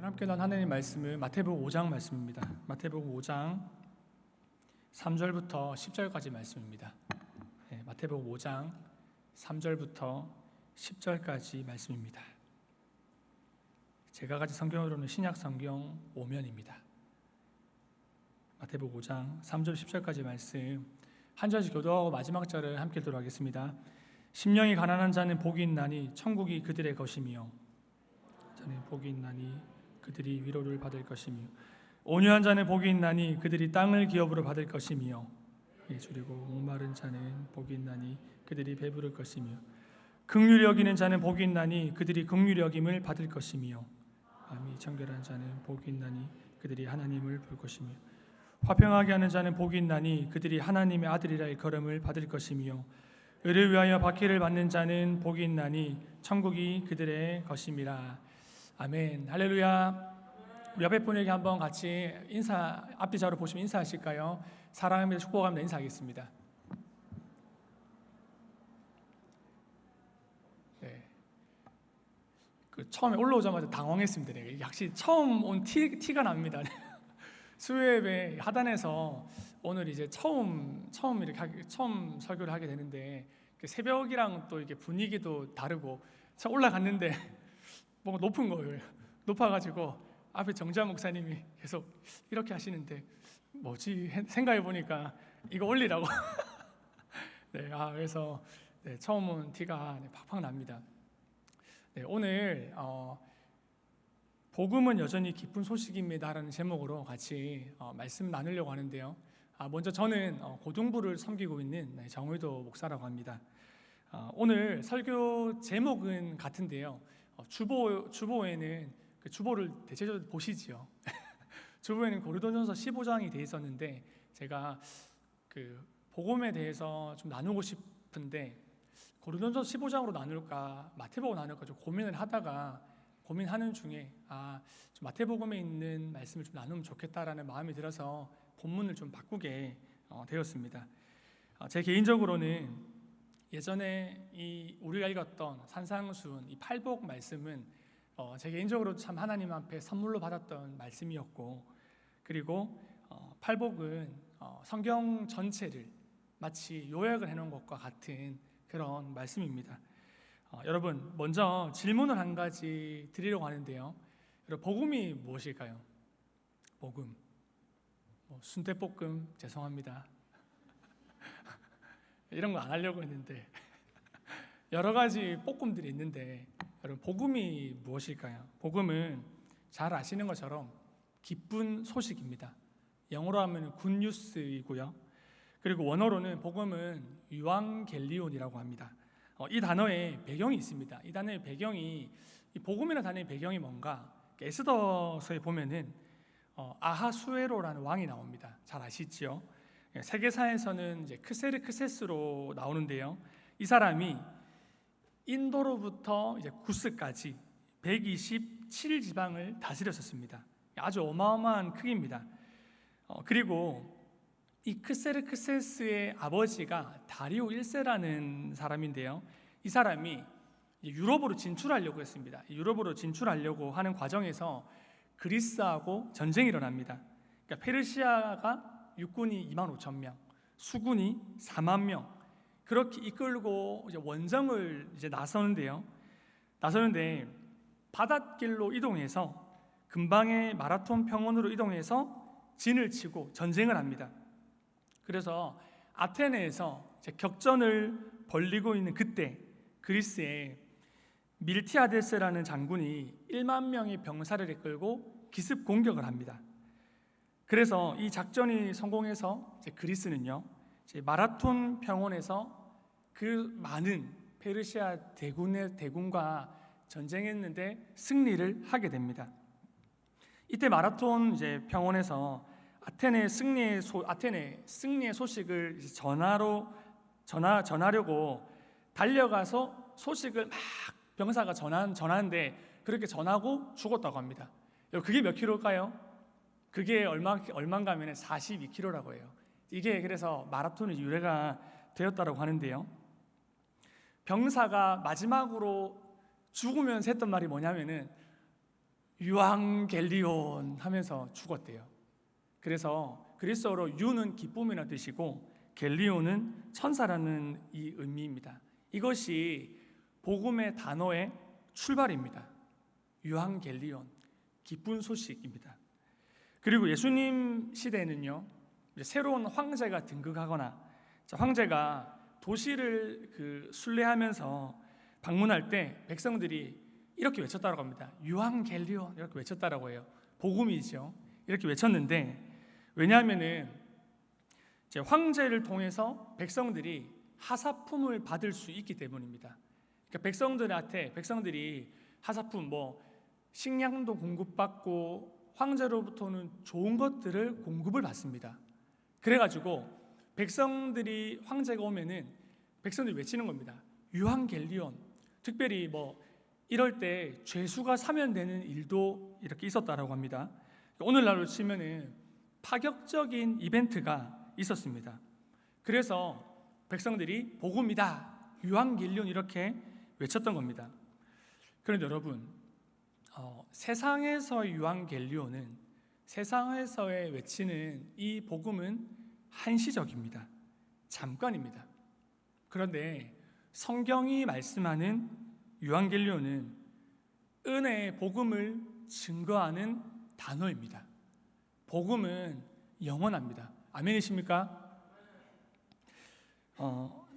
함께 난 하나님 말씀은 마태복음 5장 말씀입니다. 마태복음 5장 3절부터 10절까지 말씀입니다. 마태복음 5장 3절부터 10절까지 말씀입니다. 제가 가진 성경으로는 신약 성경 5면입니다. 마태복음 5장 3절 10절까지 말씀 한 절씩 교도하고 마지막 절을 함께 읽도록 하겠습니다. 심령이 가난한 자는 복이 있나니 천국이 그들의 것이며 자는 복이 있나니 그들이 위로를 받을 것이며 온유한 자는 복이 있나니 그들이 땅을 기업으로 받을 것이며 줄이고 목마른 자는 복이 있나니 그들이 배부를 것이며 긍휼히 여기는 자는 복이 있나니 그들이 긍휼히 여김을 받을 것이며 마음이 정결한 자는 복이 있나니 그들이 하나님을 볼 것이며 화평하게 하는 자는 복이 있나니 그들이 하나님의 아들이라 일컬음을 받을 것이며 의를 위하여 박해를 받는 자는 복이 있나니 천국이 그들의 것임이라. 아멘. 할렐루야. 우리 옆에 분에게 한번 같이 인사, 앞뒤 좌우로 보시면 인사하실까요? 사랑합니다, 축복합니다. 인사하겠습니다. 네. 처음에 올라오자마자 당황했습니다. 네. 역시 처음 온 티가 납니다. 수요예배 하단에서 오늘 이제 처음 설교를 하게 되는데 새벽이랑 또 이게 분위기도 다르고 올라갔는데 뭔가 높은 거예요. 높아가지고 앞에 정자 목사님이 계속 이렇게 하시는데 뭐지 생각해 보니까 이거 올리라고. 네, 그래서 처음 온 티가 팍팍 납니다. 네, 오늘 복음은 여전히 기쁜 소식입니다라는 제목으로 같이 말씀 나누려고 하는데요. 먼저 저는 고등부를 섬기고 있는 정의도 목사라고 합니다. 오늘 설교 제목은 같은데요. 주보에는 그 주보를 대체적으로 보시지요. 주보에는 고린도전서 15장이 돼 있었는데 제가 그 복음에 대해서 좀 나누고 싶은데 고린도전서 15장으로 나눌까 마태복음 나눌까 좀 고민을 하다가 고민하는 중에 좀 마태복음에 있는 말씀을 좀 나누면 좋겠다라는 마음이 들어서 본문을 좀 바꾸게 되었습니다. 제 개인적으로는 예전에 우리가 읽었던 산상수훈 이 팔복 말씀은 제 개인적으로 참 하나님 앞에 선물로 받았던 말씀이었고, 그리고 팔복은 성경 전체를 마치 요약을 해놓은 것과 같은 그런 말씀입니다. 여러분, 먼저 질문을 한 가지 드리려고 하는데요. 여러분, 복음이 무엇일까요? 복음. 순대볶음 죄송합니다. 이런 거 안 하려고 했는데 여러 가지 볶음들이 있는데 여러분, 복음이 무엇일까요? 복음은 잘 아시는 것처럼 기쁜 소식입니다. 영어로 하면 굿뉴스이고요. 그리고 원어로는 복음은 유앙겔리온이라고 합니다. 이 단어에 배경이 있습니다. 이 단어의 배경이, 이 복음이라는 단어의 배경이 뭔가, 에스더서에 보면은 아하수에로라는 왕이 나옵니다. 잘 아시죠? 세계사에서는 이제 크세르크세스로 나오는데요. 이 사람이 인도로부터 이제 구스까지 127지방을 다스렸었습니다. 아주 어마어마한 크기입니다. 그리고 이 크세르크세스의 아버지가 다리오 1세라는 사람인데요. 이 사람이 유럽으로 진출하려고 했습니다. 유럽으로 진출하려고 하는 과정에서 그리스하고 전쟁이 일어납니다. 그러니까 페르시아가 육군이 25,000명, 수군이 4만 명, 그렇게 이끌고 이제 원정을 이제 나서는데 바닷길로 이동해서 근방의 마라톤 평원으로 이동해서 진을 치고 전쟁을 합니다. 그래서 아테네에서 이제 격전을 벌이고 있는 그때 그리스에 밀티아데스라는 장군이 1만 명의 병사를 이끌고 기습 공격을 합니다. 그래서 이 작전이 성공해서 이제 그리스는요, 이제 마라톤 평원에서 그 많은 페르시아 대군과 전쟁했는데 승리를 하게 됩니다. 이때 마라톤 이제 평원에서 아테네 승리의 소식을 전하려고 달려가서 소식을 막 병사가 전하는데 그렇게 전하고 죽었다고 합니다. 그게 몇 킬로일까요? 그게 얼마인가 하면 42km라고 해요. 이게 그래서 마라톤의 유래가 되었다고 하는데요. 병사가 마지막으로 죽으면서 했던 말이 뭐냐면은 유앙겔리온 하면서 죽었대요. 그래서 그리스어로 유는 기쁨이라는 뜻이고 겔리온은 천사라는 이 의미입니다. 이것이 복음의 단어의 출발입니다. 유앙겔리온, 기쁜 소식입니다. 그리고 예수님 시대에는요, 새로운 황제가 등극하거나 황제가 도시를 순례하면서 방문할 때 백성들이 이렇게 외쳤다고 합니다. 유앙겔리온 이렇게 외쳤다라고 해요. 복음이죠. 이렇게 외쳤는데 왜냐하면은 이제 황제를 통해서 백성들이 하사품을 받을 수 있기 때문입니다. 그러니까 백성들이 하사품 식량도 공급받고 황제로부터는 좋은 것들을 공급을 받습니다. 그래가지고 백성들이 황제가 오면은 백성들이 외치는 겁니다. 유앙겔리온. 특별히 이럴 때 죄수가 사면되는 일도 이렇게 있었다라고 합니다. 오늘날로 치면은 파격적인 이벤트가 있었습니다. 그래서 백성들이 복음이다, 유앙겔리온 이렇게 외쳤던 겁니다. 그런데 여러분, 세상에서의 유앙겔리온은 세상에서의 외치는 이 복음은 한시적입니다. 잠깐입니다. 그런데 성경이 말씀하는 유앙겔리온은 은혜의 복음을 증거하는 단어입니다. 복음은 영원합니다. 아멘이십니까?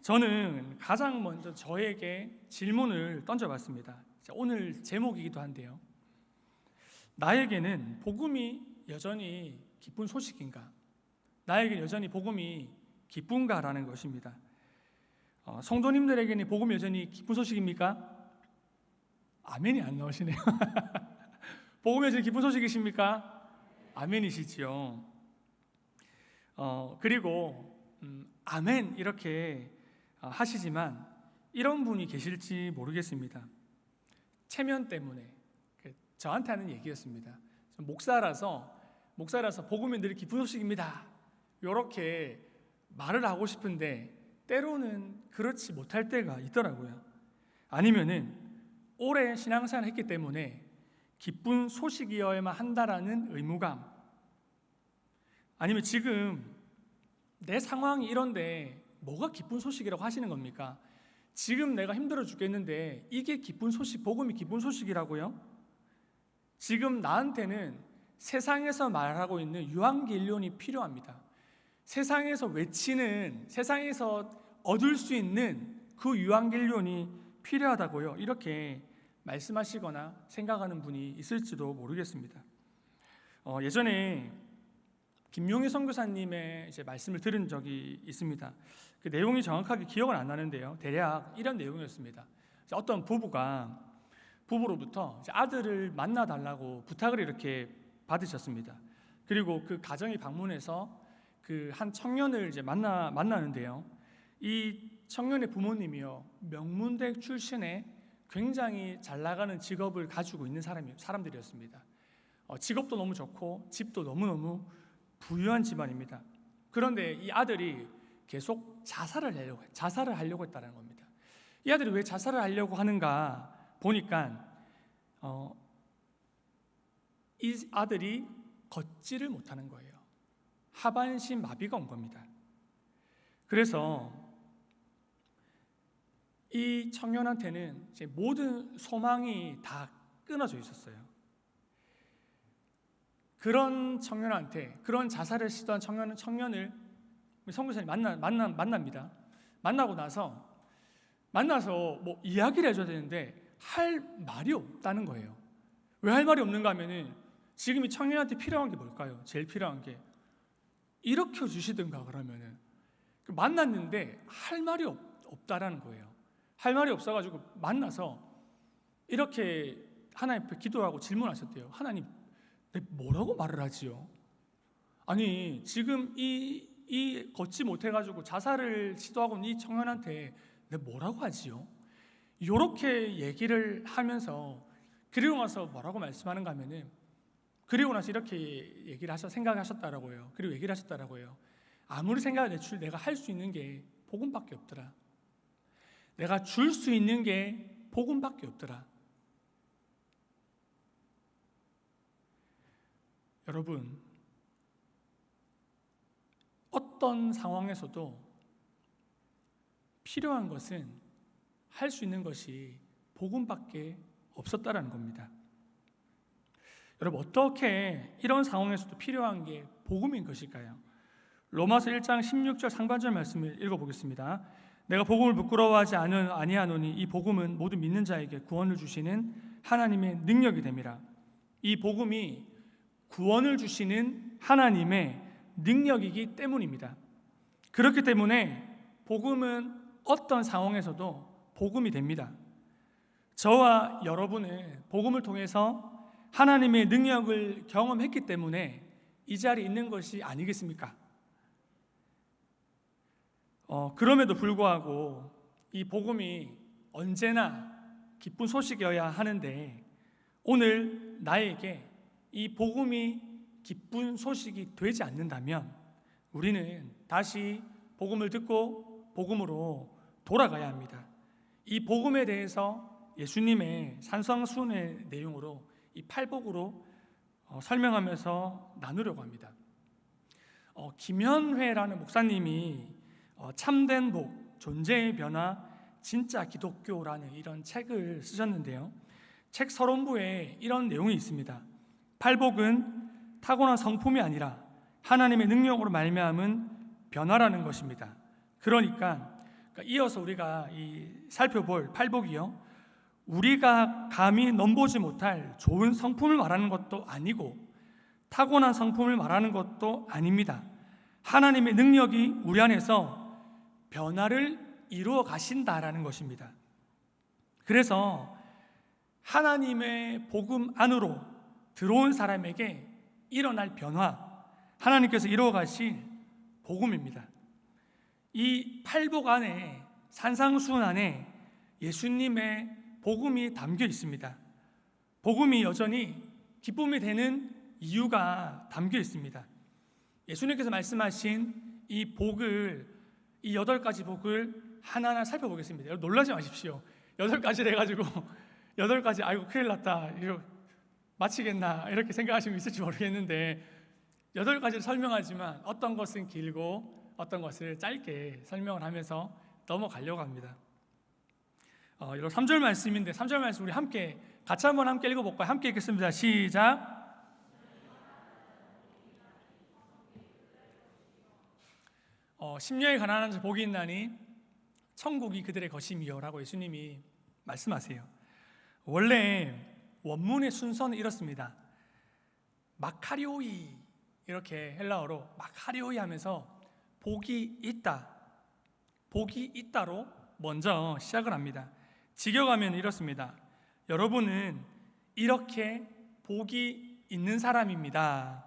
저는 가장 먼저 저에게 질문을 던져봤습니다. 오늘 제목이기도 한데요. 나에게는 복음이 여전히 기쁜 소식인가? 나에게 여전히 복음이 기쁜가라는 것입니다. 성도님들에게는 복음이 여전히 기쁜 소식입니까? 아멘이 안 나오시네요. 복음이 여전히 기쁜 소식이십니까? 아멘이시지요. 그리고 아멘 이렇게 하시지만 이런 분이 계실지 모르겠습니다. 체면 때문에 저한테 하는 얘기였습니다. 목사라서 복음이 늘 기쁜 소식입니다. 이렇게 말을 하고 싶은데 때로는 그렇지 못할 때가 있더라고요. 아니면은 오래 신앙생활을 했기 때문에 기쁜 소식이어야만 한다라는 의무감, 아니면 지금 내 상황이 이런데 뭐가 기쁜 소식이라고 하시는 겁니까? 지금 내가 힘들어 죽겠는데 이게 기쁜 소식, 복음이 기쁜 소식이라고요? 지금 나한테는 세상에서 말하고 있는 유앙겔리온이 필요합니다. 세상에서 외치는, 세상에서 얻을 수 있는 그 유앙겔리온이 필요하다고요. 이렇게 말씀하시거나 생각하는 분이 있을지도 모르겠습니다. 예전에 김용희 선교사님의 이제 말씀을 들은 적이 있습니다. 그 내용이 정확하게 기억은 안 나는데요. 대략 이런 내용이었습니다. 어떤 부부로부터 아들을 만나달라고 부탁을 이렇게 받으셨습니다. 그리고 그 가정이 방문해서 그 한 청년을 이제 만나는데요. 이 청년의 부모님이요, 명문대 출신의 굉장히 잘 나가는 직업을 가지고 있는 사람들이었습니다. 직업도 너무 좋고 집도 너무너무 부유한 집안입니다. 그런데 이 아들이 계속 자살을 하려고 했다는 겁니다. 이 아들이 왜 자살을 하려고 하는가 보니까 이 아들이 걷지를 못하는 거예요. 하반신 마비가 온 겁니다. 그래서 이 청년한테는 이제 모든 소망이 다 끊어져 있었어요. 그런 청년한테, 그런 자살을 시도한 청년을 선교사님 만납니다. 만나서 이야기를 해줘야 되는데 할 말이 없다는 거예요. 왜 할 말이 없는가 하면은 지금 이 청년한테 필요한 게 뭘까요? 제일 필요한 게 일으켜 주시든가. 그러면은 만났는데 할 말이 없다라는 거예요. 할 말이 없어가지고 만나서 이렇게 하나님 앞에 기도하고 질문하셨대요. 하나님, 내가 뭐라고 말을 하지요? 아니 지금 이 걷지 못해가지고 자살을 시도하고 있는 이 청년한테 내가 뭐라고 하지요? 이렇게 얘기를 하면서, 그리고 나서 뭐라고 말씀하는가 하면은, 그리고 나서 이렇게 얘기를 생각하셨다라고 해요. 그리고 얘기를 하셨다라고 해요. 아무리 생각해도 내가 할 수 있는 게 복음밖에 없더라. 내가 줄 수 있는 게 복음밖에 없더라. 여러분, 어떤 상황에서도 필요한 것은 할 수 있는 것이 복음밖에 없었다라는 겁니다. 여러분, 어떻게 이런 상황에서도 필요한 게 복음인 것일까요? 로마서 1장 16절 상반절 말씀을 읽어보겠습니다. 내가 복음을 부끄러워하지 아니하노니 이 복음은 모든 믿는 자에게 구원을 주시는 하나님의 능력이 됨이라. 이 복음이 구원을 주시는 하나님의 능력이기 때문입니다. 그렇기 때문에 복음은 어떤 상황에서도 복음이 됩니다. 저와 여러분은 복음을 통해서 하나님의 능력을 경험했기 때문에 이 자리에 있는 것이 아니겠습니까? 그럼에도 불구하고 이 복음이 언제나 기쁜 소식이어야 하는데, 오늘 나에게 이 복음이 기쁜 소식이 되지 않는다면 우리는 다시 복음을 듣고 복음으로 돌아가야 합니다. 이 복음에 대해서 예수님의 산상수훈의 내용으로 이 팔복으로 설명하면서 나누려고 합니다. 김현회라는 목사님이 참된 복, 존재의 변화, 진짜 기독교라는 이런 책을 쓰셨는데요, 책 서론부에 이런 내용이 있습니다. 팔복은 타고난 성품이 아니라 하나님의 능력으로 말미암은 변화라는 것입니다. 그러니까 이어서 우리가 살펴볼 팔복이요, 우리가 감히 넘보지 못할 좋은 성품을 말하는 것도 아니고 타고난 성품을 말하는 것도 아닙니다. 하나님의 능력이 우리 안에서 변화를 이루어 가신다라는 것입니다. 그래서 하나님의 복음 안으로 들어온 사람에게 일어날 변화, 하나님께서 이루어 가실 복음입니다. 이 팔복 안에, 산상수훈 안에 예수님의 복음이 담겨 있습니다. 복음이 여전히 기쁨이 되는 이유가 담겨 있습니다. 예수님께서 말씀하신 이 복을, 이 8가지 복을 하나하나 살펴보겠습니다. 여러분, 놀라지 마십시오. 8가지를 해가지고 8가지 아이고 큰일 났다, 이거 마치겠나 이렇게 생각하시면 있을지 모르겠는데, 8가지를 설명하지만 어떤 것은 길고 어떤 것을 짧게 설명을 하면서 넘어가려고 합니다. 여러분, 3절 말씀인데 3절 말씀 우리 함께 같이 한번 읽어볼까요? 함께 읽겠습니다. 시작. 심령이 가난한 자 복이 있나니 천국이 그들의 것임이요 라고 예수님이 말씀하세요. 원래 원문의 순서는 이렇습니다. 마카리오이, 이렇게 헬라어로 마카리오이 하면서 복이 있다, 복이 있다로 먼저 시작을 합니다. 직역하면 이렇습니다. 여러분은 이렇게 복이 있는 사람입니다.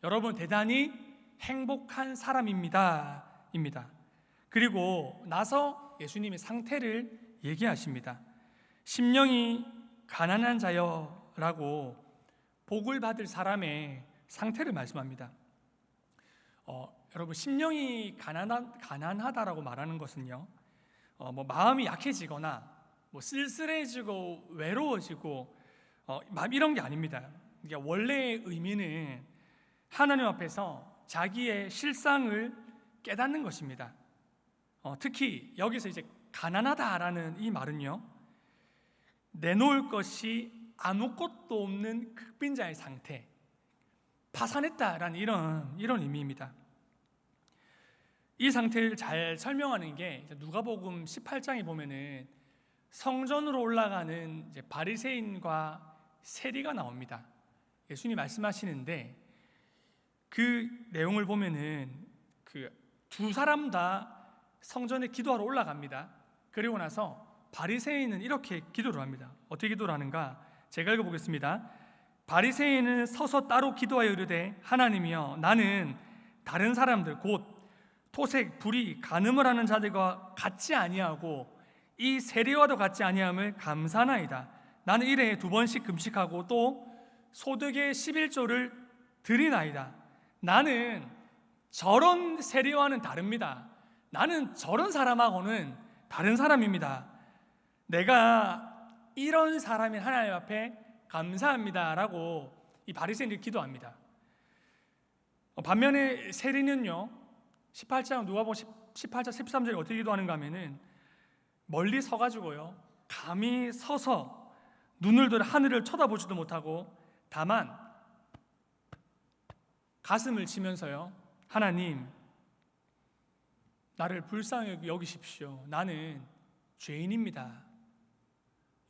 여러분 대단히 행복한 사람입니다. 그리고 나서 예수님의 상태를 얘기하십니다. 심령이 가난한 자여라고 복을 받을 사람의 상태를 말씀합니다. 여러분, 심령이 가난하다라고 말하는 것은요, 마음이 약해지거나 쓸쓸해지고 외로워지고 이런 게 아닙니다. 그러니까 원래의 의미는 하나님 앞에서 자기의 실상을 깨닫는 것입니다. 특히 여기서 이제 가난하다라는 이 말은요, 내놓을 것이 아무것도 없는 극빈자의 상태, 파산했다라는 이런 의미입니다. 이 상태를 잘 설명하는 게 누가복음 18장에 보면은 성전으로 올라가는 이제 바리새인과 세리가 나옵니다. 예수님이 말씀하시는데 그 내용을 보면은 그 두 사람 다 성전에 기도하러 올라갑니다. 그리고 나서 바리새인은 이렇게 기도를 합니다. 어떻게 기도를 하는가? 제가 읽어보겠습니다. 바리새인은 서서 따로 기도하여 이르되, 하나님이여, 나는 다른 사람들 곧 토색, 불의, 간음을 하는 자들과 같지 아니하고 이 세리와도 같지 아니함을 감사하나이다. 나는 일에 2번씩 금식하고 또 소득의 11조를 드리나이다. 나는 저런 세리와는 다릅니다. 나는 저런 사람하고는 다른 사람입니다. 내가 이런 사람인 하나님 앞에 감사합니다 라고 이 바리새인들이 기도합니다. 반면에 세리는요, 18장 누가복음 18장 13절에 어떻게 기도하는가 하면은 멀리 서가지고요, 감히 서서 눈을 들어 하늘을 쳐다보지도 못하고 다만 가슴을 치면서요, 하나님 나를 불쌍히 여기십시오. 나는 죄인입니다.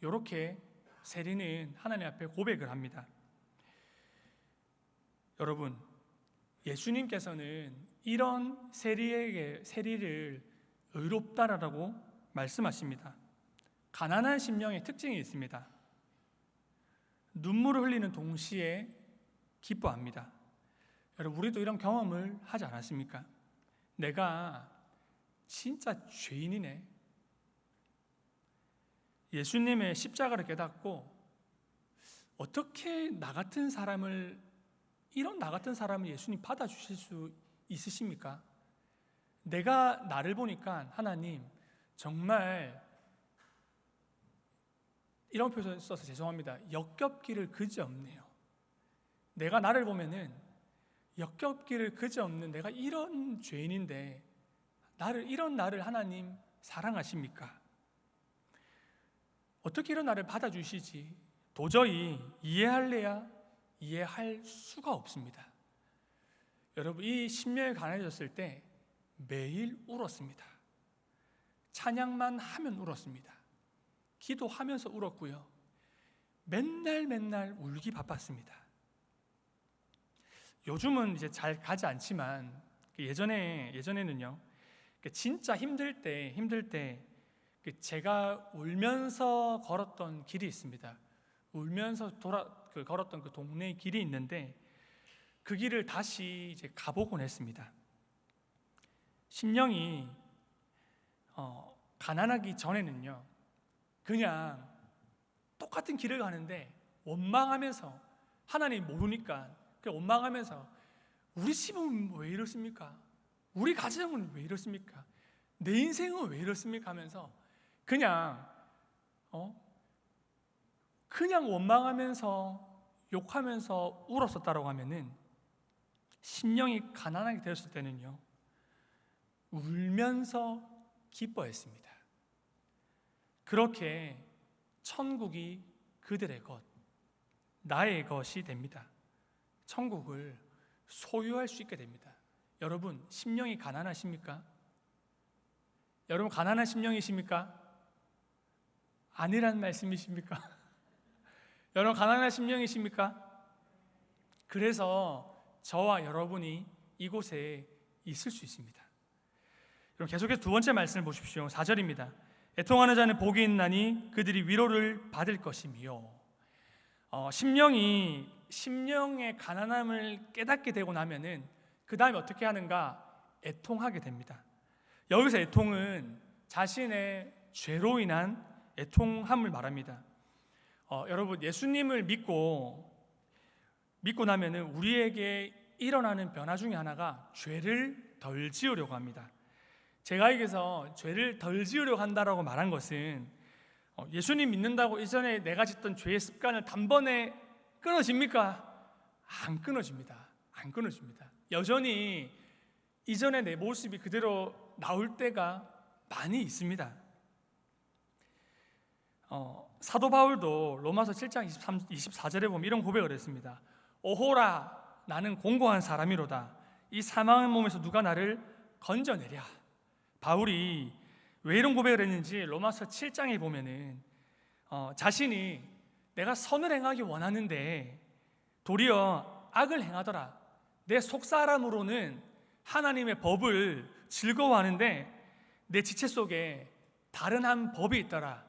이렇게 세리는 하나님 앞에 고백을 합니다. 여러분, 예수님께서는 이런 세리를 의롭다라고 말씀하십니다. 가난한 심령의 특징이 있습니다. 눈물을 흘리는 동시에 기뻐합니다. 여러분, 우리도 이런 경험을 하지 않았습니까? 내가 진짜 죄인이네. 예수님의 십자가를 깨닫고 어떻게 이런 나 같은 사람을 예수님 받아주실 수 있으십니까? 내가 나를 보니까 하나님 정말, 이런 표현 써서 죄송합니다, 역겹기를 그지없네요. 내가 나를 보면은 역겹기를 그지없는 내가 이런 죄인인데 이런 나를 하나님 사랑하십니까? 어떻게 이런 나를 받아주시지? 도저히 이해할 수가 없습니다. 여러분, 이 심령이 가난해졌을 때 매일 울었습니다. 찬양만 하면 울었습니다. 기도하면서 울었고요, 맨날 울기 바빴습니다. 요즘은 이제 잘 가지 않지만 예전에는요, 진짜 힘들 때 제가 울면서 걸었던 길이 있습니다. 울면서 걸었던 그 동네의 길이 있는데 그 길을 다시 이제 가보곤 했습니다. 심령이 가난하기 전에는요, 그냥 똑같은 길을 가는데 원망하면서, 하나님 모르니까 원망하면서, 우리 집은 왜 이렇습니까? 우리 가정은 왜 이렇습니까? 내 인생은 왜 이렇습니까? 하면서 그냥 원망하면서 욕하면서 울었었다고 하면은, 심령이 가난하게 되었을 때는요, 울면서 기뻐했습니다. 그렇게 천국이 그들의 것, 나의 것이 됩니다. 천국을 소유할 수 있게 됩니다. 여러분, 심령이 가난하십니까? 여러분, 가난한 심령이십니까? 아니란 말씀이십니까? 여러분, 가난한 심령이십니까? 그래서 저와 여러분이 이곳에 있을 수 있습니다. 여러분, 계속해서 두 번째 말씀을 보십시오. 4절입니다. 애통하는 자는 복이 있나니 그들이 위로를 받을 것이며. 심령의 가난함을 깨닫게 되고 나면은 그 다음에 어떻게 하는가? 애통하게 됩니다. 여기서 애통은 자신의 죄로 인한 애통함을 말합니다. 여러분, 예수님을 믿고 나면은 우리에게 일어나는 변화 중에 하나가 죄를 덜 지으려고 합니다. 제가 여기서 죄를 덜 지으려고 한다라고 말한 것은, 예수님 믿는다고 이전에 내가 짓던 죄의 습관을 단번에 끊어집니까? 안 끊어집니다. 여전히 이전에 내 모습이 그대로 나올 때가 많이 있습니다. 사도 바울도 로마서 7장 24절에 보면 이런 고백을 했습니다. 오호라, 나는 공고한 사람이로다. 이 사망의 몸에서 누가 나를 건져내랴. 바울이 왜 이런 고백을 했는지 로마서 7장에 보면은 자신이 내가 선을 행하기 원하는데 도리어 악을 행하더라. 내 속사람으로는 하나님의 법을 즐거워하는데 내 지체 속에 다른 한 법이 있더라.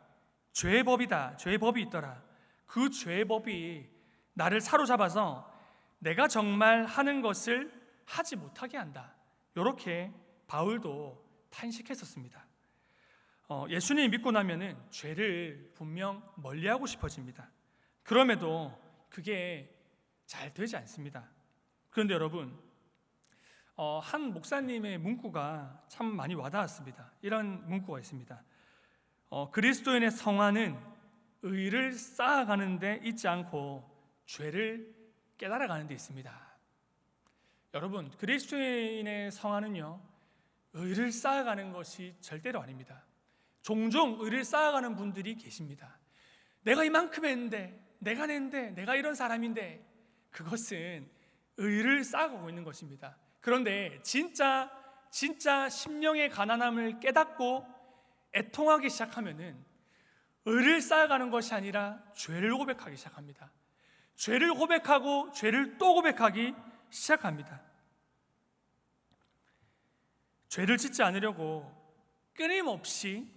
죄의 법이 있더라. 그 죄의 법이 나를 사로잡아서 내가 정말 하는 것을 하지 못하게 한다. 이렇게 바울도 탄식했었습니다. 예수님 믿고 나면은 죄를 분명 멀리하고 싶어집니다. 그럼에도 그게 잘 되지 않습니다. 그런데 여러분, 한 목사님의 문구가 참 많이 와닿았습니다. 이런 문구가 있습니다. 그리스도인의 성화는 의를 쌓아가는 데 있지 않고 죄를 깨달아가는 데 있습니다. 여러분, 그리스도인의 성화는요, 의를 쌓아가는 것이 절대로 아닙니다. 종종 의를 쌓아가는 분들이 계십니다. 내가 이만큼 했는데, 내가 냈는데, 내가 이런 사람인데, 그것은 의를 쌓아가고 있는 것입니다. 그런데 진짜 심령의 가난함을 깨닫고 애통하기 시작하면은 의를 쌓아가는 것이 아니라 죄를 고백하기 시작합니다. 죄를 고백하고 죄를 또 고백하기 시작합니다. 죄를 짓지 않으려고 끊임없이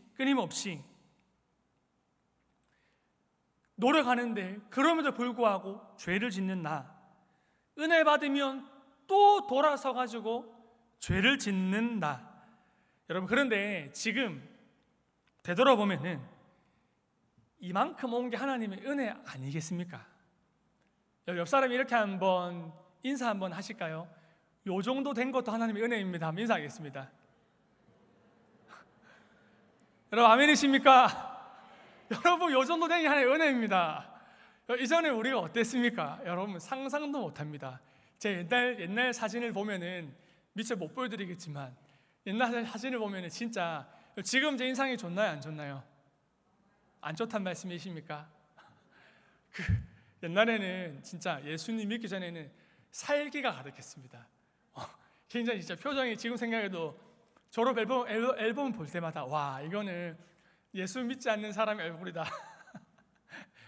노력하는데 그럼에도 불구하고 죄를 짓는 나, 은혜 받으면 또 돌아서 가지고 죄를 짓는 나. 여러분, 그런데 지금 되돌아보면은 이만큼 온 게 하나님의 은혜 아니겠습니까? 옆 사람이 이렇게 한번 인사 한번 하실까요? 요 정도 된 것도 하나님의 은혜입니다. 한번 인사하겠습니다. 여러분, 아멘이십니까? 여러분, 요 정도 된 게 하나님의 은혜입니다. 이전에 우리가 어땠습니까? 여러분, 상상도 못합니다. 제 옛날 사진을 보면은 미처 못 보여드리겠지만, 옛날 사진을 보면은 진짜 지금 제 인상이 좋나요, 안 좋나요? 안 좋단 말씀이십니까? 옛날에는 진짜 예수님 믿기 전에는 살기가 가득했습니다. 굉장히 진짜 표정이 지금 생각해도 졸업 앨범 볼 때마다 와, 이거는 예수 믿지 않는 사람의 얼굴이다.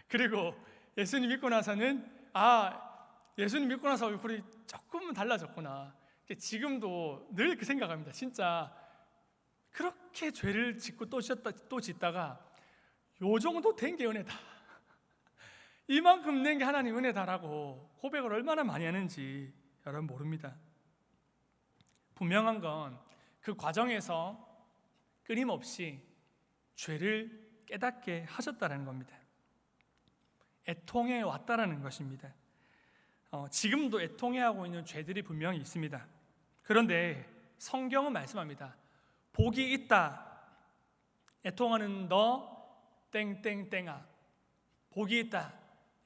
그리고 예수님 믿고 나서는 예수님 믿고 나서 얼굴이 조금은 달라졌구나. 지금도 늘 그 생각합니다. 진짜 그렇게 죄를 짓고 또 짓다가 요 정도 된 게 은혜다. 이만큼 낸 게 하나님 은혜다라고 고백을 얼마나 많이 하는지 여러분 모릅니다. 분명한 건 그 과정에서 끊임없이 죄를 깨닫게 하셨다는 겁니다. 애통해 왔다라는 것입니다. 지금도 애통해하고 있는 죄들이 분명히 있습니다. 그런데 성경은 말씀합니다. 복이 있다. 애통하는 너 땡땡땡아. 복이 있다.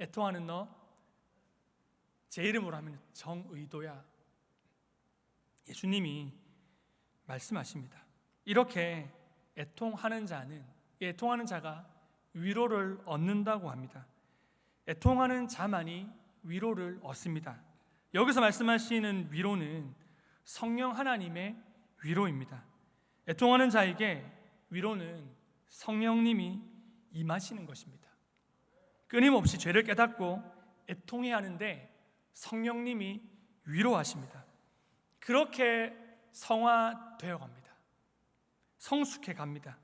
애통하는 너, 제 이름으로 하면 정의도야. 예수님이 말씀하십니다. 이렇게 애통하는 자가 위로를 얻는다고 합니다. 애통하는 자만이 위로를 얻습니다. 여기서 말씀하시는 위로는 성령 하나님의 위로입니다. 애통하는 자에게 위로는 성령님이 임하시는 것입니다. 끊임없이 죄를 깨닫고 애통해야 하는데 성령님이 위로하십니다. 그렇게 성화되어 갑니다. 성숙해 갑니다.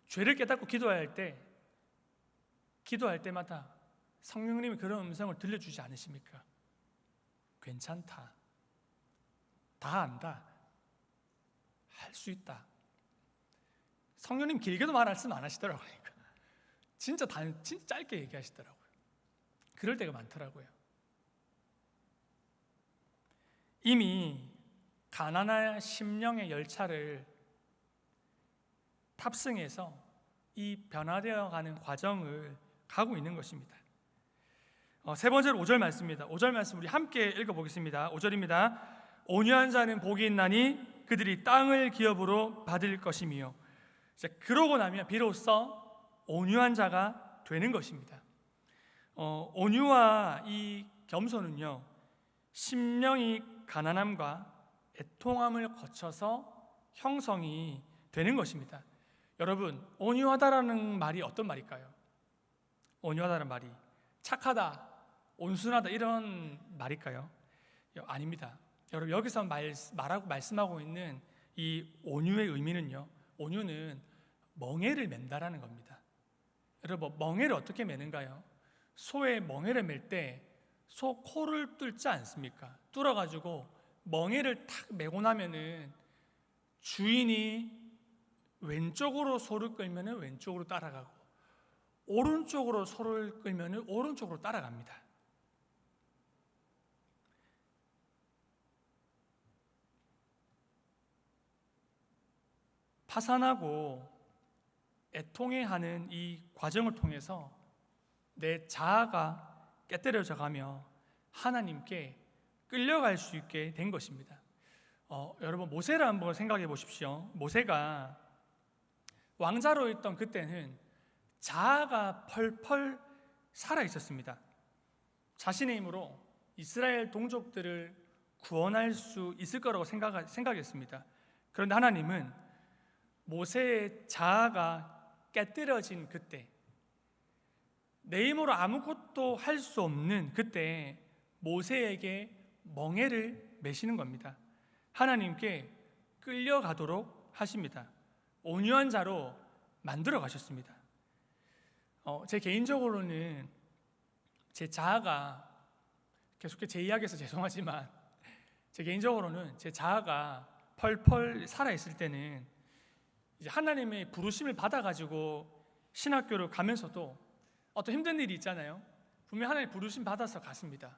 죄를 깨닫고 기도할 때마다 성령님이 그런 음성을 들려주지 않으십니까? 괜찮다. 다 안다. 할 수 있다. 성령님 길게도 말씀 안 하시더라고요. 진짜 짧게 얘기하시더라고요. 그럴 때가 많더라고요. 이미 가난한 심령의 열차를 탑승해서 이 변화되어 가는 과정을 가고 있는 것입니다. 세 번째로 5절 말씀입니다. 5절 말씀 우리 함께 읽어보겠습니다. 5절입니다. 온유한 자는 복이 있나니 그들이 땅을 기업으로 받을 것이며, 그러고 나면 비로소 온유한 자가 되는 것입니다. 온유와 이 겸손은요, 심령이 가난함과 애통함을 거쳐서 형성이 되는 것입니다. 여러분, 온유하다라는 말이 어떤 말일까요? 온유하다는 말이 착하다, 온순하다 이런 말일까요? 아닙니다. 여러분, 여기서 말씀하고 있는 이 온유의 의미는요, 온유는 멍에를 맨다라는 겁니다. 여러분, 멍에를 어떻게 매는가요? 소의 멍에를 맬 때 소 코를 뚫지 않습니까? 뚫어가지고 멍에를 탁 매고 나면은 주인이 왼쪽으로 소를 끌면은 왼쪽으로 따라가고 오른쪽으로 소를 끌면은 오른쪽으로 따라갑니다. 파산하고 애통해하는 이 과정을 통해서 내 자아가 깨뜨려져 가며 하나님께 끌려갈 수 있게 된 것입니다. 여러분, 모세를 한번 생각해 보십시오. 모세가 왕자로 있던 그때는 자아가 펄펄 살아 있었습니다. 자신의 힘으로 이스라엘 동족들을 구원할 수 있을 거라고 생각했습니다. 그런데 하나님은 모세의 자아가 깨뜨려진 그때, 내 힘으로 아무것도 할 수 없는 그때 모세에게 멍에를 매시는 겁니다. 하나님께 끌려가도록 하십니다. 온유한 자로 만들어 가셨습니다. 제 개인적으로는 제 자아가, 계속해서 제 이야기해서 죄송하지만 제 개인적으로는 제 자아가 펄펄 살아있을 때는 이제 하나님의 부르심을 받아가지고 신학교를 가면서도 어떤 힘든 일이 있잖아요. 분명히 하나님의 부르심 받아서 갔습니다.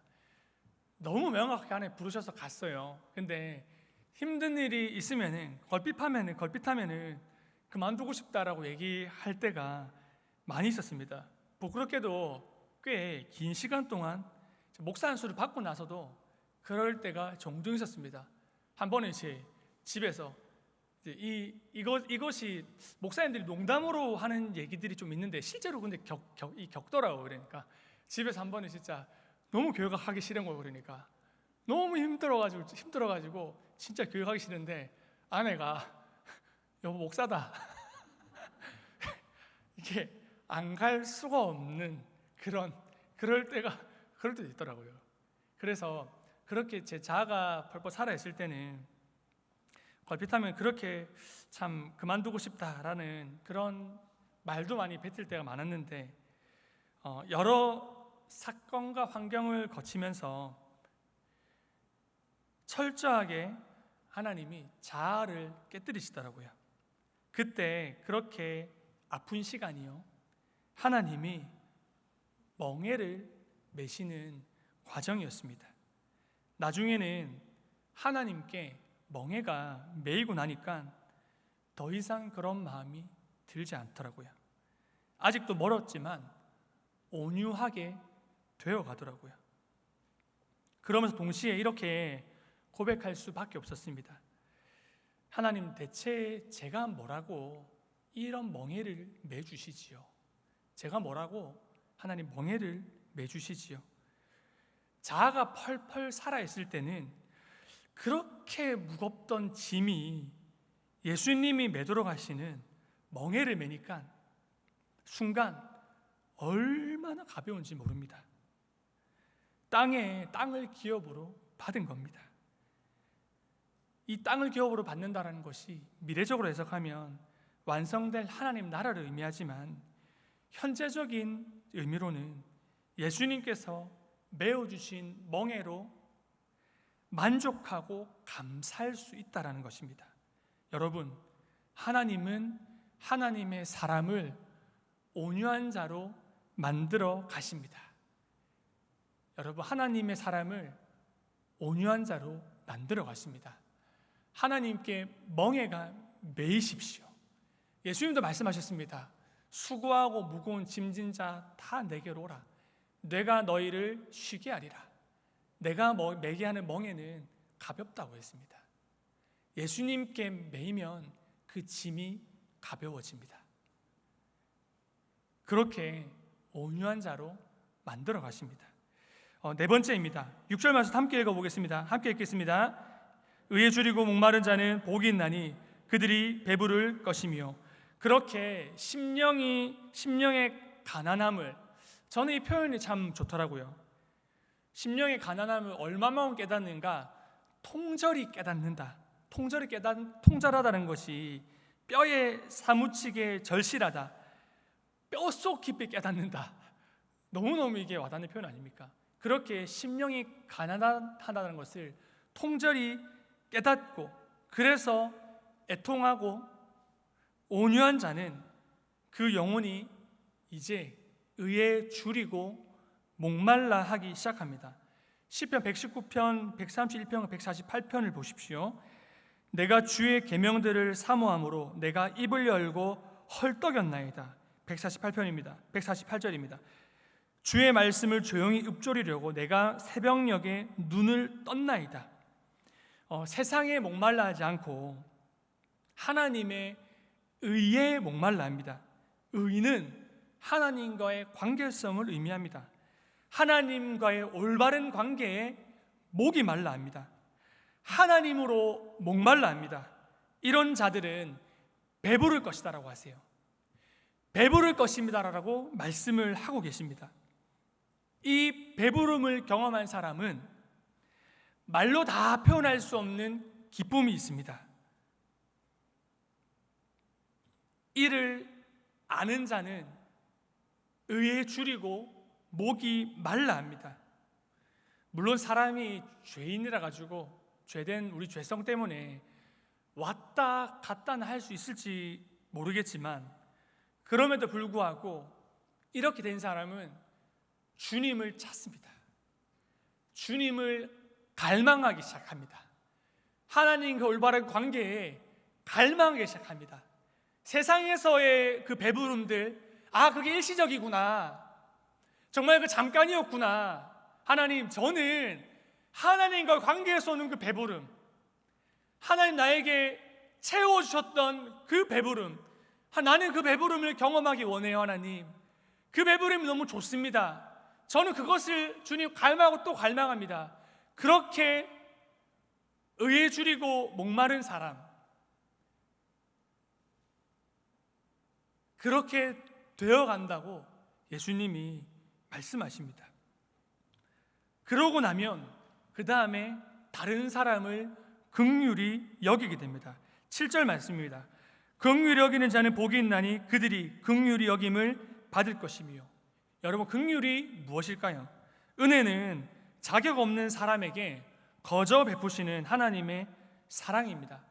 너무 명확하게 하나님 부르셔서 갔어요. 근데 힘든 일이 있으면은 걸핏하면은 그만두고 싶다라고 얘기할 때가 많이 있었습니다. 부끄럽게도 꽤 긴 시간 동안 목사 안수를 받고 나서도 그럴 때가 종종 있었습니다. 한 번은 제 집에서 이것이 목사님들이 농담으로 하는 얘기들이 좀 있는데 실제로 근데 겪더라고요. 그러니까 집에서 한 번은 진짜 너무 교육하기 싫은 거예요. 그러니까 너무 힘들어가지고 진짜 교육하기 싫은데 아내가 여보 목사다 이게 안 갈 수가 없는 그럴 때도 있더라고요. 그래서 그렇게 제 자아가 펄펄 살아있을 때는 걸핏하면 그렇게 참 그만두고 싶다라는 그런 말도 많이 뱉을 때가 많았는데 여러 사건과 환경을 거치면서 철저하게 하나님이 자아를 깨뜨리시더라고요. 그때 그렇게 아픈 시간이요, 하나님이 멍에를 매시는 과정이었습니다. 나중에는 하나님께 멍에가 매이고 나니까 더 이상 그런 마음이 들지 않더라고요. 아직도 멀었지만 온유하게 되어 가더라고요. 그러면서 동시에 이렇게 고백할 수밖에 없었습니다. 하나님, 대체 제가 뭐라고 이런 멍에를 매주시지요? 제가 뭐라고 하나님 멍에를 매주시지요? 자아가 펄펄 살아있을 때는 그렇게 무겁던 짐이 예수님이 매도록 하시는 멍에를 매니까 순간 얼마나 가벼운지 모릅니다. 땅을 기업으로 받은 겁니다. 이 땅을 기업으로 받는다는 것이 미래적으로 해석하면 완성될 하나님 나라를 의미하지만 현재적인 의미로는 예수님께서 메어주신 멍에로 만족하고 감사할 수 있다는 것입니다. 여러분, 하나님은 하나님의 사람을 온유한 자로 만들어 가십니다. 여러분, 하나님의 사람을 온유한 자로 만들어 가십니다. 하나님께 멍에가 매이십시오. 예수님도 말씀하셨습니다. 수고하고 무거운 짐진 자 다 내게로 오라. 내가 너희를 쉬게 하리라. 내가 매게 하는 멍에는 가볍다고 했습니다. 예수님께 매이면 그 짐이 가벼워집니다. 그렇게 온유한 자로 만들어 가십니다. 네 번째입니다. 6절 말씀 함께 읽어보겠습니다. 함께 읽겠습니다. 의에 줄이고 목마른 자는 복이 있나니 그들이 배부를 것이며. 그렇게 심령의 가난함을, 저는 이 표현이 참 좋더라고요. 심령의 가난함을 얼마만큼 깨닫는가? 통절히 깨닫는다. 통절하다는 것이 뼈에 사무치게 절실하다, 뼛속 깊이 깨닫는다. 너무너무 이게 와닿는 표현 아닙니까? 그렇게 심령이 가난하다는 것을 통절히 깨닫고, 그래서 애통하고 온유한 자는 그 영혼이 이제 의에 줄이고 목말라 하기 시작합니다. 시편 119편, 131편, 148편을 보십시오. 내가 주의 계명들을 사모함으로 내가 입을 열고 헐떡였나이다. 148편입니다. 148절입니다. 주의 말씀을 조용히 읊조리려고 내가 새벽녘에 눈을 떴나이다. 세상에 목말라 하지 않고 하나님의 의에 목말라 합니다. 의는 하나님과의 관계성을 의미합니다. 하나님과의 올바른 관계에 목이 말라 합니다. 하나님으로 목말라 합니다. 이런 자들은 배부를 것이다라고 하세요. 배부를 것입니다라고 말씀을 하고 계십니다. 이 배부름을 경험한 사람은 말로 다 표현할 수 없는 기쁨이 있습니다. 이를 아는 자는 의에 줄이고 목이 말라 합니다. 물론 사람이 죄인이라 가지고 죄된 우리 죄성 때문에 왔다 갔다 할 수 있을지 모르겠지만 그럼에도 불구하고 이렇게 된 사람은 주님을 찾습니다. 주님을 갈망하기 시작합니다. 하나님과 올바른 관계에 갈망하기 시작합니다. 세상에서의 그 배부름들, 그게 일시적이구나, 정말 그 잠깐이었구나. 하나님, 저는 하나님과 관계에서 오는 그 배부름, 하나님 나에게 채워주셨던 그 배부름, 나는 그 배부름을 경험하기 원해요. 하나님, 그 배부름이 너무 좋습니다. 저는 그것을 주님 갈망하고 또 갈망합니다. 그렇게 의에 줄이고 목마른 사람, 그렇게 되어간다고 예수님이 말씀하십니다. 그러고 나면 그 다음에 다른 사람을 긍휼히 여기게 됩니다. 7절 말씀입니다. 긍휼히 여기는 자는 복이 있나니 그들이 긍휼히 여김을 받을 것이며. 여러분, 긍휼이 무엇일까요? 은혜는 자격 없는 사람에게 거저 베푸시는 하나님의 사랑입니다.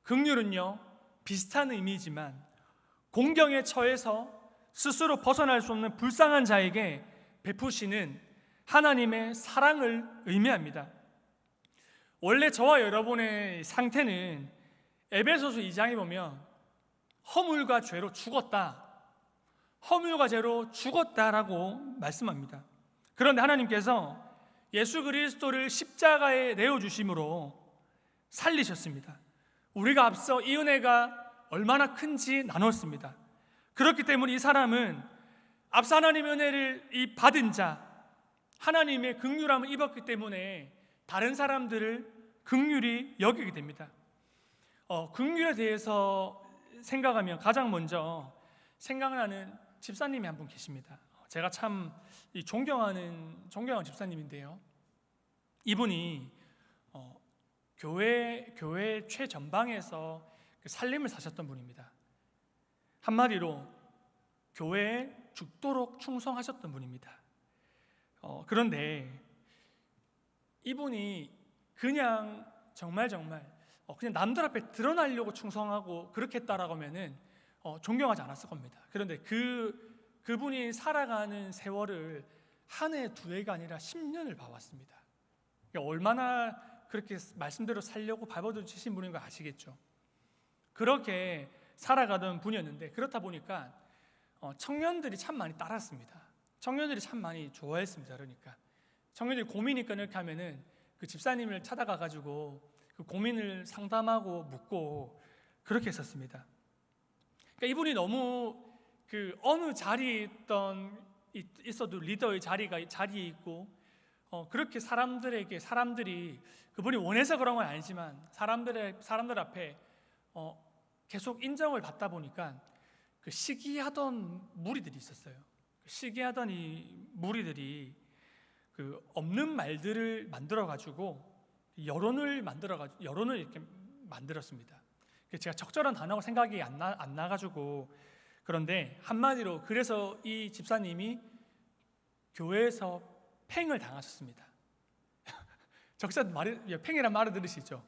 긍휼은요, 비슷한 의미지만 공경에 처해서 스스로 벗어날 수 없는 불쌍한 자에게 베푸시는 하나님의 사랑을 의미합니다. 원래 저와 여러분의 상태는 에베소서 2장에 보면 허물과 죄로 죽었다, 허물과 죄로 죽었다라고 말씀합니다. 그런데 하나님께서 예수 그리스도를 십자가에 내어주심으로 살리셨습니다. 우리가 앞서 이 은혜가 얼마나 큰지 나눴습니다. 그렇기 때문에 이 사람은 앞서 하나님의 은혜를 받은 자, 하나님의 긍휼함을 입었기 때문에 다른 사람들을 긍휼히 여기게 됩니다. 긍휼에 대해서 생각하면 가장 먼저 생각나는 집사님이 한 분 계십니다. 제가 참 존경하는 집사님인데요, 이분이 교회 최전방에서 살림을 사셨던 분입니다. 한마디로 교회에 죽도록 충성하셨던 분입니다. 그런데 이분이 그냥 정말 그냥 남들 앞에 드러나려고 충성하고 그렇게 했다라고 하면은 존경하지 않았을 겁니다. 그런데 그분이 살아가는 세월을 한 해, 두 해가 아니라 10년을 봐왔습니다. 그러니까 얼마나 그렇게 말씀대로 살려고 발버둥 치신 분인 거 아시겠죠? 그렇게 살아가던 분이었는데, 그렇다 보니까 청년들이 참 많이 따랐습니다. 청년들이 참 많이 좋아했습니다. 그러니까 청년들이 고민이 있거나 이렇게 하면은 그 집사님을 찾아가가지고 그 고민을 상담하고 묻고 그렇게 했었습니다. 그러니까 이분이 너무 어느 자리에 있어도 리더의 자리에 있고 그렇게 사람들이 그분이 원해서 그런 건 아니지만 사람들 앞에 계속 인정을 받다 보니까 그 시기하던 무리들이 있었어요. 시기하던 이 무리들이 그 없는 말들을 만들어 가지고 여론을 이렇게 만들었습니다. 제가 적절한 단어가 생각이 안 나가지고, 그런데 한마디로 그래서 이 집사님이 교회에서 팽을 당하셨습니다. 적절한 말이 팽이란 말을 들으시죠?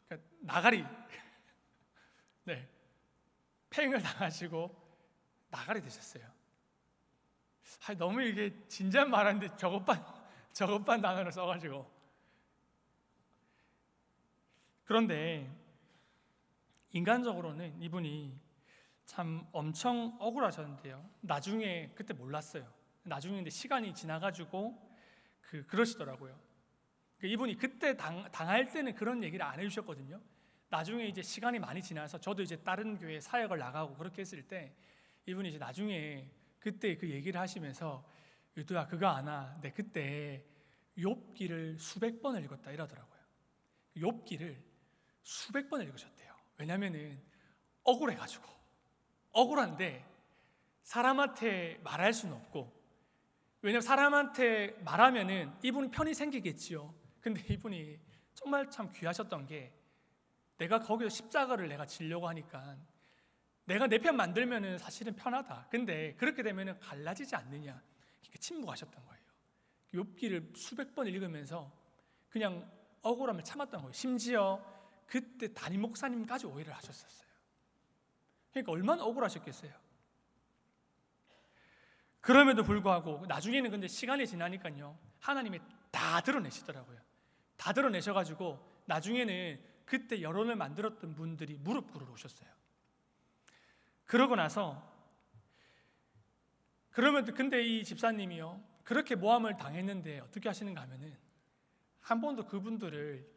그러니까 나가리. 네, 팽을 당하시고 나가리 되셨어요. 너무 이게 진지한 말하는데 저것만 단어를 써가지고. 그런데 인간적으로는 이분이 참 엄청 억울하셨는데요, 나중에 그때 몰랐어요. 나중에 근데 시간이 지나가지고 그러시더라고요. 이분이 그때 당할 때는 그런 얘기를 안 해주셨거든요. 나중에 이제 시간이 많이 지나서 저도 이제 다른 교회 사역을 나가고 그렇게 했을 때 이분이 이제 나중에 그때 그 얘기를 하시면서 유두야 그거 아나? 내 그때 욥기를 수백 번을 읽었다 이러더라고요. 욥기를 수백 번을 읽으셨대요. 왜냐면은 억울한데 사람한테 말할 수는 없고, 왜냐면 사람한테 말하면은 이분이 편이 생기겠지요. 근데 이분이 정말 참 귀하셨던 게, 내가 거기서 십자가를 내가 지려고 하니까 내가 내 편 만들면은 사실은 편하다. 근데 그렇게 되면은 갈라지지 않느냐. 그러니까 침묵하셨던 거예요. 욥기를 수백 번 읽으면서 그냥 억울함을 참았던 거예요. 심지어 그때 담임 목사님까지 오해를 하셨었어요. 그러니까 얼마나 억울하셨겠어요. 그럼에도 불구하고 나중에는 근데 시간이 지나니까요, 하나님이 다 드러내시더라고요. 다 드러내셔가지고 나중에는 그때 여론을 만들었던 분들이 무릎 꿇으러 오셨어요. 그러고 나서 그러면 근데 이 집사님이요, 그렇게 모함을 당했는데 어떻게 하시는가 하면은 한 번도 그분들을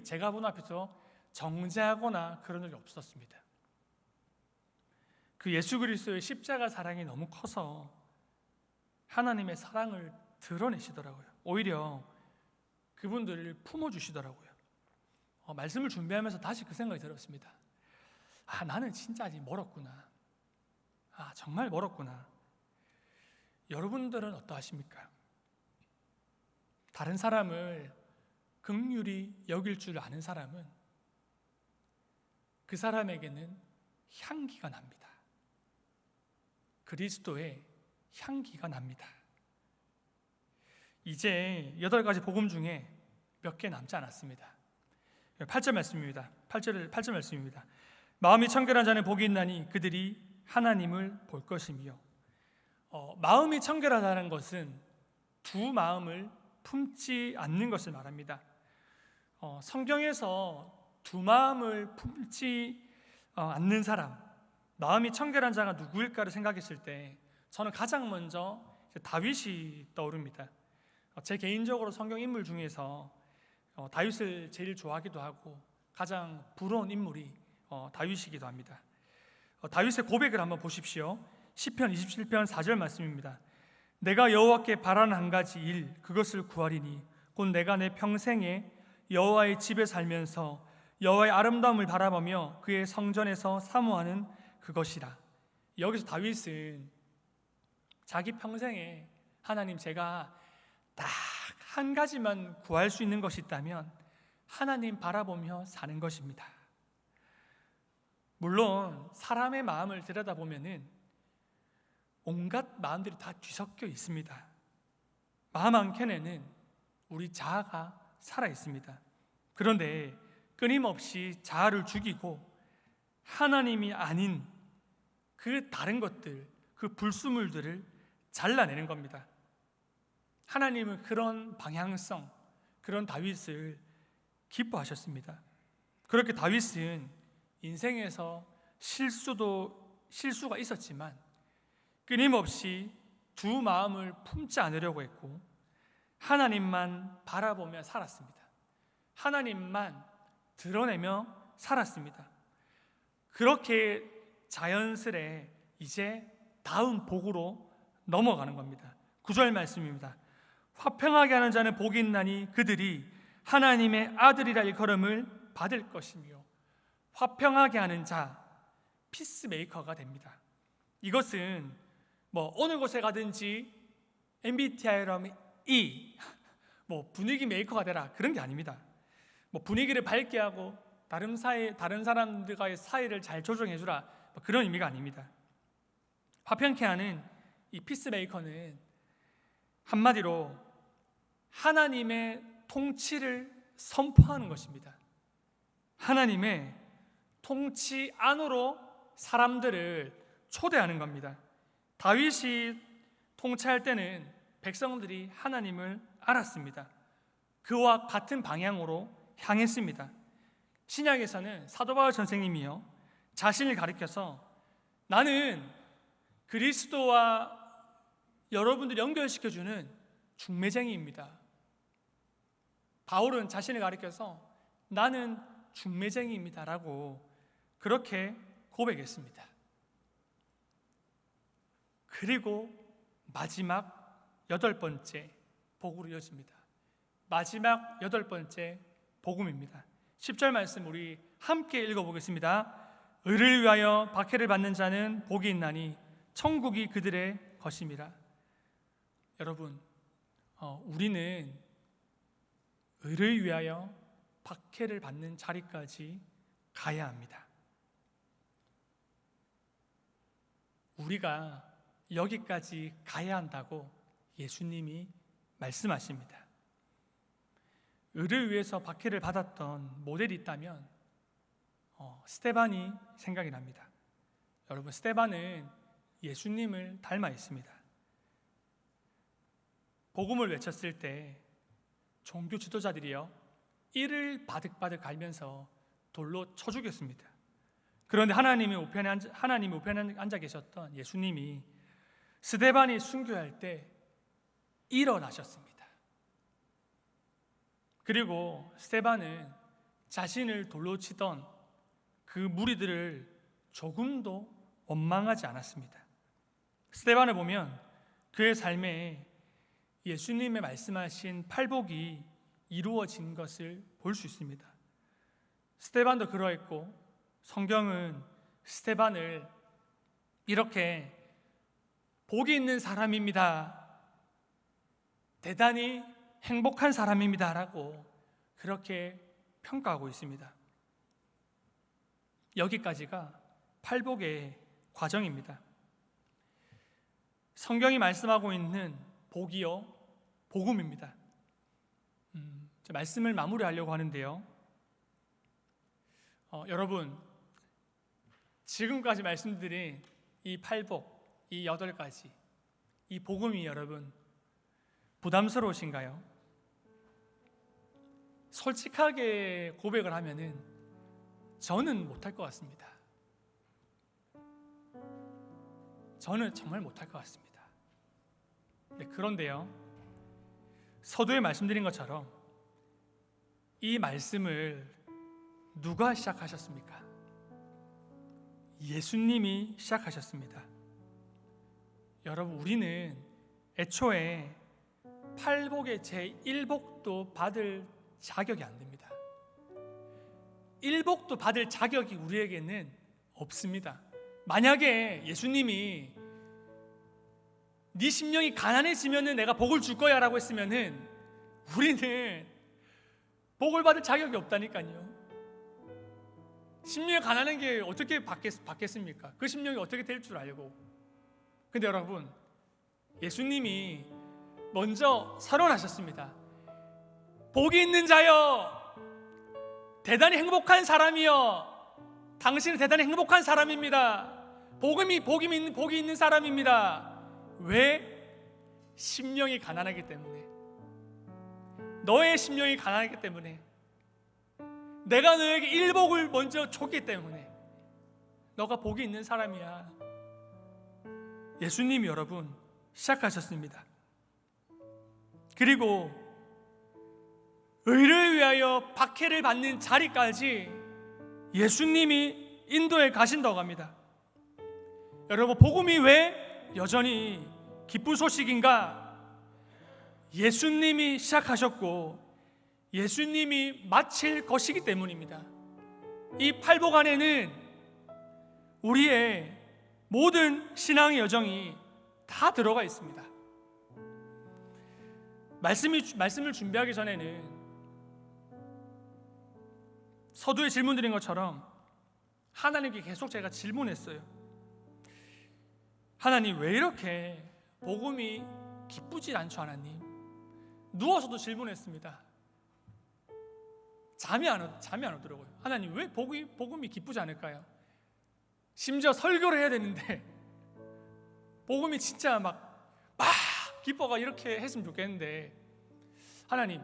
제가 본 앞에서 정죄하거나 그런 적이 없었습니다. 그 예수 그리스도의 십자가 사랑이 너무 커서 하나님의 사랑을 드러내시더라고요. 오히려 그분들을 품어주시더라고요. 말씀을 준비하면서 다시 그 생각이 들었습니다. 나는 진짜 아직 멀었구나. 정말 멀었구나. 여러분들은 어떠하십니까? 다른 사람을 긍휼히 여길 줄 아는 사람은 그 사람에게는 향기가 납니다. 그리스도의 향기가 납니다. 이제 8가지 복음 중에 몇 개 남지 않았습니다. 8절 말씀입니다. 8절 말씀입니다. 마음이 청결한 자는 복이 있나니 그들이 하나님을 볼 것이며. 마음이 청결하다는 것은 두 마음을 품지 않는 것을 말합니다. 성경에서 두 마음을 품지 않는 사람, 마음이 청결한 자가 누구일까를 생각했을 때 저는 가장 먼저 다윗이 떠오릅니다. 제 개인적으로 성경 인물 중에서 다윗을 제일 좋아하기도 하고 가장 부러운 인물이 다윗이기도 합니다. 다윗의 고백을 한번 보십시오. 시편 27편 4절 말씀입니다. 내가 여호와께 바라는 한 가지 일, 그것을 구하리니 곧 내가 내 평생에 여호와의 집에 살면서 여호와의 아름다움을 바라보며 그의 성전에서 사모하는 그것이라. 여기서 다윗은 자기 평생에 하나님, 제가 딱 한 가지만 구할 수 있는 것이 있다면 하나님 바라보며 사는 것입니다. 물론 사람의 마음을 들여다보면은 온갖 마음들이 다 뒤섞여 있습니다. 마음 한켠에는 우리 자아가 살아 있습니다. 그런데 끊임없이 자아를 죽이고 하나님이 아닌 그 다른 것들, 그 불순물들을 잘라내는 겁니다. 하나님은 그런 방향성, 그런 다윗을 기뻐하셨습니다. 그렇게 다윗은 인생에서 실수가 있었지만 끊임없이 두 마음을 품지 않으려고 했고 하나님만 바라보며 살았습니다. 하나님만 드러내며 살았습니다. 그렇게 자연스레 이제 다음 복으로 넘어가는 겁니다. 9절 말씀입니다. 화평하게 하는 자는 복이 있나니 그들이 하나님의 아들이라 일컬음을 받을 것이며. 화평하게 하는 자, 피스메이커가 됩니다. 이것은 어느 곳에 가든지 MBTI라면 E, 분위기 메이커가 되라, 그런 게 아닙니다. 분위기를 밝게 하고 다른 사람들과의 사이를 잘 조정해주라, 그런 의미가 아닙니다. 화평케 하는 이 피스메이커는 한마디로 하나님의 통치를 선포하는 것입니다. 하나님의 통치 안으로 사람들을 초대하는 겁니다. 다윗이 통치할 때는 백성들이 하나님을 알았습니다. 그와 같은 방향으로 향했습니다. 신약에서는 사도 바울 선생님이요, 자신을 가리켜서 나는 그리스도와 여러분들 연결시켜주는 중매쟁이입니다. 바울은 자신을 가리켜서 나는 중매쟁이입니다 라고 그렇게 고백했습니다. 그리고 마지막 8번째 복으로 이어집니다. 마지막 8번째 복음입니다. 10절 말씀 우리 함께 읽어보겠습니다. 의를 위하여 박해를 받는 자는 복이 있나니 천국이 그들의 것임이라. 여러분, 우리는 의를 위하여 박해를 받는 자리까지 가야 합니다. 우리가 여기까지 가야 한다고 예수님이 말씀하십니다. 의를 위해서 박해를 받았던 모델이 있다면 스데반이 생각이 납니다. 여러분, 스데반은 예수님을 닮아 있습니다. 복음을 외쳤을 때 종교 지도자들이요, 이를 바득바득 갈면서 돌로 쳐 죽였습니다. 그런데 하나님이 우편에 앉아 계셨던 예수님이 스데반이 순교할 때 일어나셨습니다. 그리고 스데반은 자신을 돌로 치던 그 무리들을 조금도 원망하지 않았습니다. 스데반을 보면 그의 삶에 예수님의 말씀하신 팔복이 이루어진 것을 볼 수 있습니다. 스데반도 그러했고 성경은 스데반을 이렇게 복이 있는 사람입니다, 대단히 행복한 사람입니다 라고 그렇게 평가하고 있습니다. 여기까지가 팔복의 과정입니다. 성경이 말씀하고 있는 복이요, 복음입니다. 말씀을 마무리하려고 하는데요, 여러분, 지금까지 말씀드린 이 팔복, 이 8가지, 이 복음이 여러분 부담스러우신가요? 솔직하게 고백을 하면은 저는 못할 것 같습니다. 저는 정말 못할 것 같습니다. 그런데요, 서두에 말씀드린 것처럼 이 말씀을 누가 시작하셨습니까? 예수님이 시작하셨습니다. 여러분, 우리는 애초에 팔복의 제1복도 받을 자격이 안 됩니다. 1복도 받을 자격이 우리에게는 없습니다. 만약에 예수님이 네 심령이 가난해지면 내가 복을 줄 거야 라고 했으면 우리는 복을 받을 자격이 없다니까요. 심령이 가난한 게 어떻게 받겠습니까? 그 심령이 어떻게 될 줄 알고. 근데 여러분, 예수님이 먼저 선언하셨습니다. 복이 있는 자여, 대단히 행복한 사람이여, 당신은 대단히 행복한 사람입니다. 복이 있는 사람입니다. 왜? 심령이 가난하기 때문에. 너의 심령이 가난하기 때문에, 내가 너에게 일복을 먼저 줬기 때문에 너가 복이 있는 사람이야. 예수님이 여러분 시작하셨습니다. 그리고 의를 위하여 박해를 받는 자리까지 예수님이 인도해 가신다고 합니다. 여러분, 복음이 왜 여전히 기쁜 소식인가? 예수님이 시작하셨고 예수님이 마칠 것이기 때문입니다. 이 팔복 안에는 우리의 모든 신앙의 여정이 다 들어가 있습니다. 말씀을 준비하기 전에는 서두에 질문드린 것처럼 하나님께 계속 제가 질문했어요. 하나님, 왜 이렇게 복음이 기쁘지 않죠? 하나님, 누워서도 질문했습니다. 잠이 안 오더라고요. 하나님, 왜 복음이 기쁘지 않을까요? 심지어 설교를 해야 되는데 복음이 진짜 막 기뻐가 이렇게 했으면 좋겠는데 하나님,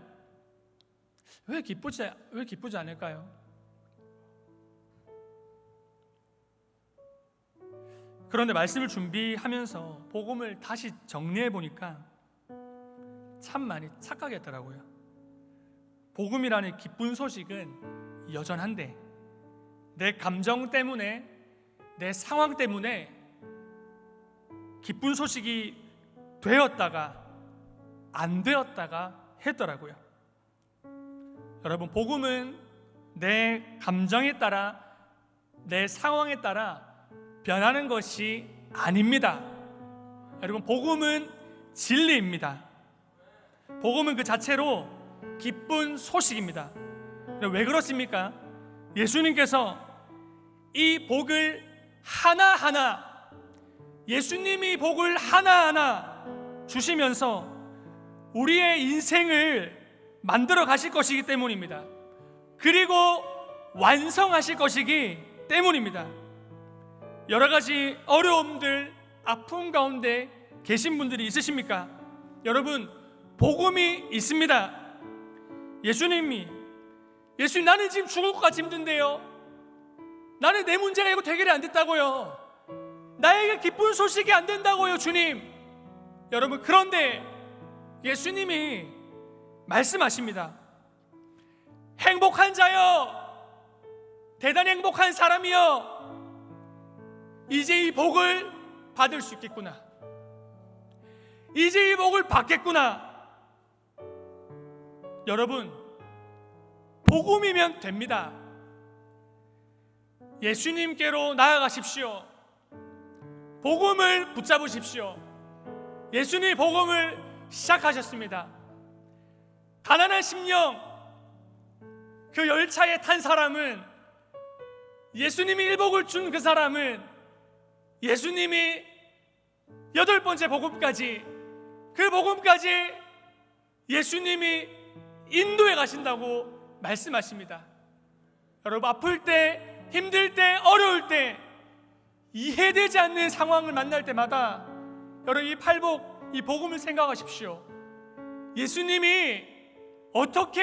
왜 기쁘지 않을까요? 그런데 말씀을 준비하면서 복음을 다시 정리해 보니까 참 많이 착각했더라고요. 복음이라는 기쁜 소식은 여전한데 내 감정 때문에, 내 상황 때문에 기쁜 소식이 되었다가 안 되었다가 했더라고요. 여러분, 복음은 내 감정에 따라, 내 상황에 따라 변하는 것이 아닙니다. 여러분, 복음은 진리입니다. 복음은 그 자체로 기쁜 소식입니다. 왜 그렇습니까? 예수님께서 이 복을 하나하나, 예수님이 복을 하나하나 주시면서 우리의 인생을 만들어 가실 것이기 때문입니다. 그리고 완성하실 것이기 때문입니다. 여러 가지 어려움들, 아픔 가운데 계신 분들이 있으십니까? 여러분, 복음이 있습니다. 예수님, 나는 지금 죽을 것 같이 힘든데요. 나는 내 문제가 이거 해결이 안 됐다고요. 나에게 기쁜 소식이 안 된다고요, 주님. 여러분, 그런데 예수님이 말씀하십니다. 행복한 자여, 대단히 행복한 사람이여, 이제 이 복을 받을 수 있겠구나. 이제 이 복을 받겠구나. 여러분, 복음이면 됩니다. 예수님께로 나아가십시오. 복음을 붙잡으십시오. 예수님이 복음을 시작하셨습니다. 가난한 심령, 그 열차에 탄 사람은, 예수님이 일복을 준 그 사람은 예수님이 8번째 복음까지, 그 복음까지 예수님이 인도해 가신다고 말씀하십니다. 여러분, 아플 때, 힘들 때, 어려울 때, 이해되지 않는 상황을 만날 때마다 여러분, 이 팔복, 이 복음을 생각하십시오. 예수님이 어떻게,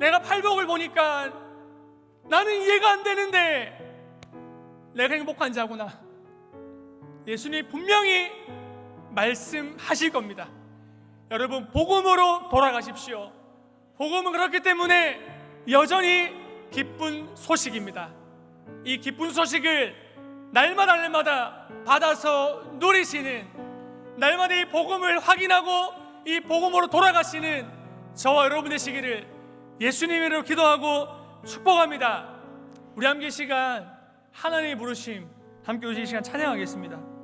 내가 팔복을 보니까 나는 이해가 안 되는데 내가 행복한 자구나. 예수님 분명히 말씀하실 겁니다. 여러분, 복음으로 돌아가십시오. 복음은 그렇기 때문에 여전히 기쁜 소식입니다. 이 기쁜 소식을 날마다 받아서 누리시는, 날마다 이 복음을 확인하고 이 복음으로 돌아가시는 저와 여러분 되시기를 예수님으로 기도하고 축복합니다. 우리 함께 이 시간 하나님의 부르심, 함께 오신 이 시간 찬양하겠습니다.